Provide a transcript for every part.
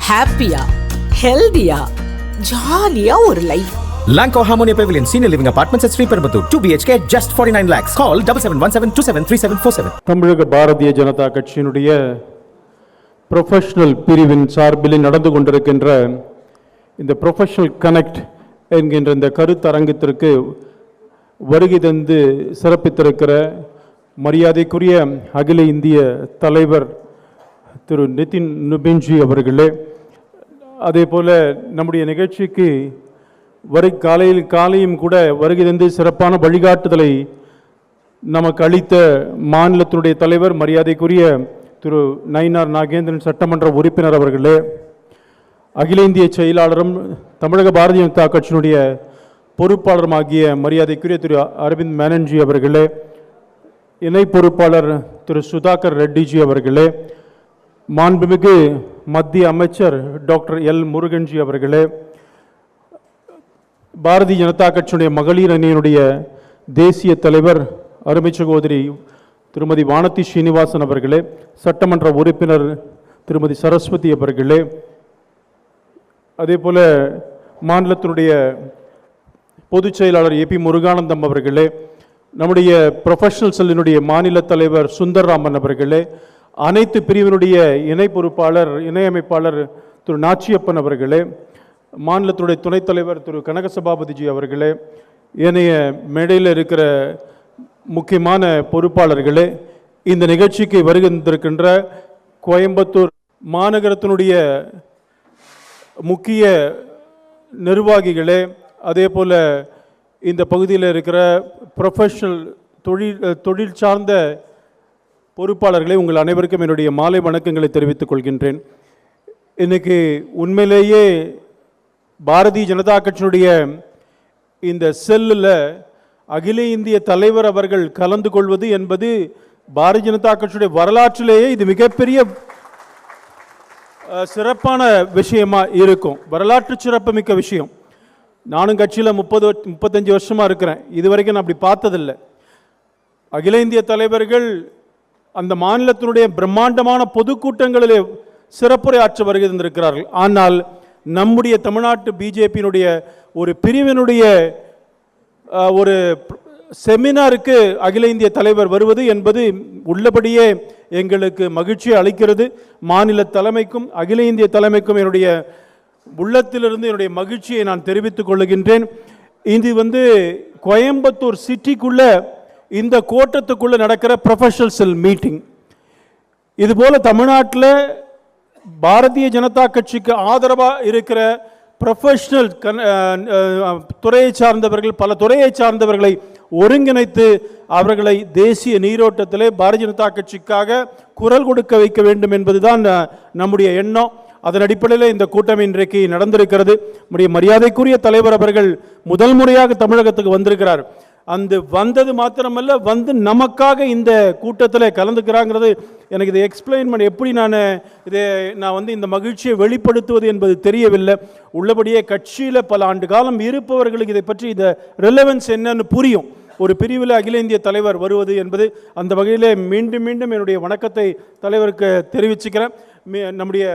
ஹாப்பியா, ஹெல்தியா, ஜாலியா ஒரு life. Lanco Harmonia Pavilion Senior Living Apartments at Sri Perambatoor 2 BHK just 49 lakhs. Call 7717273747. தமிழக பாரதிய ஜனதா கட்சியினுடைய ப்ரொஃபஷனல் பிரிவின் சார்பில் நடந்து கொண்டிருக்கின்ற இந்த ப்ரொஃபஷனல் கனெக்ட் என்கின்ற இந்த கருத்தரங்கத்திற்கு வருகை தந்து சிறப்பித்திருக்கிற மரியாதைக்குரிய அகில இந்திய தலைவர் திரு நிதின் நுபின்ஜி அவர்களே, அதே போல் நம்முடைய நிகழ்ச்சிக்கு காலையும் கூட வருகை தந்து சிறப்பான வழிகாட்டுதலை நமக்கு அளித்த மாநிலத்தினுடைய தலைவர் மரியாதைக்குரிய திரு நயினார் நாகேந்திரன் சட்டமன்ற உறுப்பினர் அவர்களே, அகில இந்திய செயலாளரும் தமிழக பாரதிய ஜனதா கட்சியினுடைய பொறுப்பாளருமாகிய மரியாதைக்குரிய திரு அரவிந்த் மேனன்ஜி அவர்களே, இணை பொறுப்பாளர் திரு சுதாகர் ரெட்டிஜி அவர்களே, மாண்புமிகு மத்திய அமைச்சர் டாக்டர் எல் முருகன்ஜி அவர்களே, பாரதிய ஜனதா கட்சியினுடைய மகளிர் அணியினுடைய தேசிய தலைவர் அருமை சகோதரி திருமதி வானதி ஸ்ரீனிவாசன் அவர்களே, சட்டமன்ற உறுப்பினர் திருமதி சரஸ்வதி அவர்களே, அதே போல் மாநிலத்தினுடைய பொதுச் செயலாளர் ஏபி முருகானந்தம் அவர்களே, நம்முடைய ப்ரொஃபஷனல் செல்லினுடைய மாநில தலைவர் சுந்தர்ராமன் அவர்களே, அனைத்து பிரிவினுடைய இணை பொறுப்பாளர் இணையமைப்பாளர் திரு நாச்சியப்பன் அவர்களே, மாநிலத்துடைய துணைத் தலைவர் திரு கனகசபாபதிஜி அவர்களே, ஏனைய மேடையில் இருக்கிற முக்கியமான பொறுப்பாளர்களே, இந்த நிகழ்ச்சிக்கு வருகின்றிருக்கின்ற கோயம்புத்தூர் மாநகரத்தினுடைய முக்கிய நிர்வாகிகளே, அதே போல் இந்த பகுதியில் இருக்கிற ப்ரொஃபஷனல் தொழில் சார்ந்த பொறுப்பாளர்களே, உங்கள் அனைவருக்கும் என்னுடைய மாலை வணக்கங்களை தெரிவித்துக் கொள்கின்றேன். இன்றைக்கி உண்மையிலேயே பாரதிய ஜனதா கட்சியினுடைய இந்த செல்லில் அகில இந்திய தலைவர் அவர்கள் கலந்து கொள்வது என்பது பாரதிய ஜனதா கட்சியுடைய வரலாற்றிலேயே இது மிகப்பெரிய சிறப்பான விஷயமாக இருக்கும். வரலாற்று சிறப்புமிக்க விஷயம். நானும் கட்சியில் 35 வருஷமாக இருக்கிறேன். இது வரைக்கும் நான் அப்படி பார்த்ததில்லை. அகில இந்திய தலைவர்கள் அந்த மாநிலத்தினுடைய பிரம்மாண்டமான பொதுக்கூட்டங்களிலே சிறப்புரை ஆற்ற வருகை தந்திருக்கிறார்கள். ஆனால் நம்முடைய தமிழ்நாட்டு பிஜேபியினுடைய ஒரு பிரிவினுடைய ஒரு செமினாருக்கு அகில இந்திய தலைவர் வருவது என்பது உள்ளபடியே எங்களுக்கு மகிழ்ச்சியை அளிக்கிறது. மாநில தலைமைக்கும் அகில இந்திய தலைமைக்கும் என்னுடைய உள்ளத்திலிருந்து என்னுடைய மகிழ்ச்சியை நான் தெரிவித்துக் கொள்ளுகின்றேன். இது கோயம்புத்தூர் சிட்டிக்குள்ள இந்த கோட்டத்துக்குள்ள நடக்கிற ப்ரொஃபஷனல் செல் மீட்டிங். இதுபோல தமிழ்நாட்டில் பாரதிய ஜனதா கட்சிக்கு ஆதரவாக இருக்கிற ப்ரொஃபஷனல் துறையை சார்ந்தவர்கள், பல துறையை சார்ந்தவர்களை ஒருங்கிணைத்து அவர்களை தேசிய நீரோட்டத்திலே பாரதிய ஜனதா கட்சிக்காக குரல் கொடுக்க வைக்க வேண்டும் என்பதுதான் நம்முடைய எண்ணம். அதன் அடிப்படையில் இந்த கூட்டம் இன்றைக்கு நடந்திருக்கிறது. நம்முடைய மரியாதைக்குரிய தலைவர் அவர்கள் முதல் முறையாக தமிழகத்துக்கு வந்திருக்கிறார். அந்த வந்தது மாத்திரமல்ல, நமக்காக இந்த கூட்டத்தில் கலந்துக்கிறாங்கிறது எனக்கு இதை எக்ஸ்பிளைன் பண்ண எப்படி நான் இந்த மகிழ்ச்சியை வெளிப்படுத்துவது என்பது தெரியவில்லை. உள்ளபடியே கட்சியில் பல ஆண்டு காலம் இருப்பவர்களுக்கு இதை பற்றி இந்த ரெலவன்ஸ் என்னன்னு புரியும். ஒரு பிரிவில் அகில இந்திய தலைவர் வருவது என்பது அந்த வகையில் மீண்டும் என்னுடைய வணக்கத்தை தலைவருக்கு தெரிவிச்சுக்கிறேன். நம்முடைய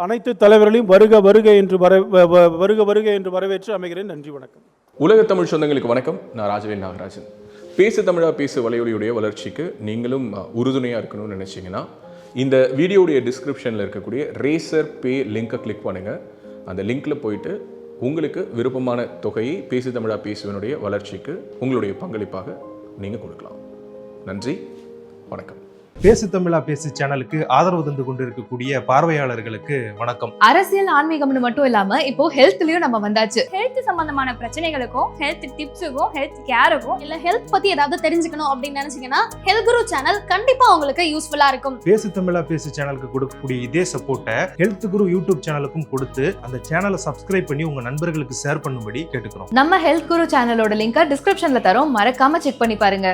அனைத்து தலைவர்களையும் வருக என்று வரவேற்று அமைகிறேன். நன்றி, வணக்கம். உலக தமிழ் சொந்தங்களுக்கு வணக்கம். நான் ராஜவேல் நாகராஜன். பேசு தமிழா பேசு வலையொலியுடைய வளர்ச்சிக்கு நீங்களும் உறுதுணையாக இருக்கணும்னு நினச்சிங்கன்னா இந்த வீடியோடைய டிஸ்கிரிப்ஷனில் இருக்கக்கூடிய ரேசர் பே லிங்கை கிளிக் பண்ணுங்கள். அந்த லிங்க்கில் போயிட்டு உங்களுக்கு விருப்பமான தொகையை பேசு தமிழா பேசுவனுடைய வளர்ச்சிக்கு உங்களுடைய பங்களிப்பாக நீங்கள் கொடுக்கலாம். நன்றி, வணக்கம். பேசு தமிழா பேசு சேனலுக்கு ஆதரவு தந்து கொண்டிருக்கக்கூடிய பார்வையாளர்களுக்கு வணக்கம். அரசியல் ஆன்மீகம்னு மட்டும் இல்லாம இப்போ ஹெல்த்லயும் நம்ம வந்தாச்சு. ஹெல்த் சம்பந்தமான பிரச்சனைகளுக்கும் ஹெல்த் டிப்ஸுக்கும் ஹெல்த் கேருக்கும் இல்ல ஹெல்த் பத்தி ஏதாவது தெரிஞ்சுக்கணும் அப்படின்னு நினைச்சீங்கன்னா ஹெல்த் குரு சேனல் கண்டிப்பா உங்களுக்கு யூஸ்ஃபுல்லா இருக்கும். பேசு தமிழா பேசு சேனலுக்கு கொடுக்கக்கூடிய இதே சப்போர்ட்டை ஹெல்த் குரு யூடியூப் சேனலுக்கும் கொடுத்து அந்த சேனலை சப்ஸ்கிரைப் பண்ணி உங்க நண்பர்களுக்கு ஷேர் பண்ணும்படி கேட்டுக்கிறோம். நம்ம ஹெல்த் குரு சேனலோட லிங்கை டிஸ்கிரிப்ஷன்ல தரோம், மறக்காம செக் பண்ணி பாருங்க.